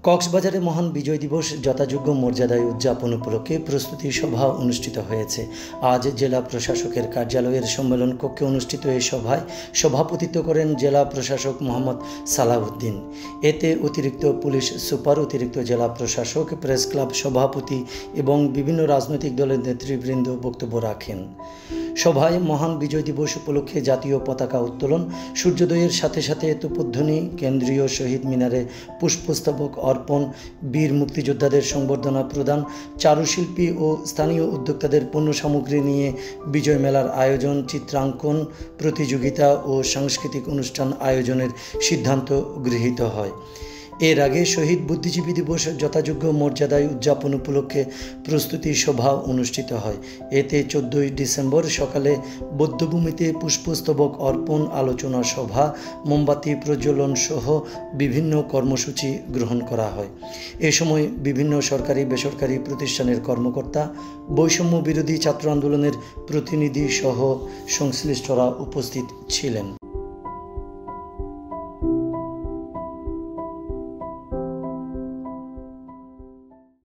কক্সবাজারে মহান বিজয় দিবস যথাযোগ্য মর্যাদায় উদযাপন উপলক্ষে প্রস্তুতি সভা অনুষ্ঠিত হয়েছে। আজ জেলা প্রশাসকের কার্যালয়ের সম্মেলন কক্ষে অনুষ্ঠিত এই সভায় সভাপতিত্ব করেন জেলা প্রশাসক মোহাম্মদ সালাউদ্দিন। এতে অতিরিক্ত পুলিশ সুপার, অতিরিক্ত জেলা প্রশাসক, প্রেস ক্লাব সভাপতি এবং বিভিন্ন রাজনৈতিক দলের নেতৃবৃন্দ বক্তব্য রাখেন। সভায় মহান বিজয় দিবস উপলক্ষে জাতীয় পতাকা উত্তোলন, সূর্যোদয়ের সাথে সাথে তোপধ্বনি, কেন্দ্রীয় শহীদ মিনারে পুষ্পস্তবক অর্পণ, বীর মুক্তিযোদ্ধাদের সংবর্ধনা প্রদান, চারুশিল্পী ও স্থানীয় উদ্যোক্তাদের পণ্য সামগ্রী নিয়ে বিজয় মেলার আয়োজন, চিত্রাঙ্কন প্রতিযোগিতা ও সাংস্কৃতিক অনুষ্ঠান আয়োজনের সিদ্ধান্ত গৃহীত হয়। এর আগে শহীদ বুদ্ধিজীবী দিবস যথাযোগ্য মর্যাদায় উদযাপন উপলক্ষে প্রস্তুতি সভা অনুষ্ঠিত হয়। এতে 14 ডিসেম্বর সকালে বৌদ্ধভূমিতে পুষ্পস্তবক অর্পণ, আলোচনা সভা, মোমবাতি প্রজ্বলন সহ বিভিন্ন কর্মসূচি গ্রহণ করা হয়। এ সময় বিভিন্ন সরকারি বেসরকারি প্রতিষ্ঠানের কর্মকর্তা, বৈষম্য বিরোধী ছাত্র আন্দোলনের প্রতিনিধি সহ সংশ্লিষ্টরা উপস্থিত ছিলেন।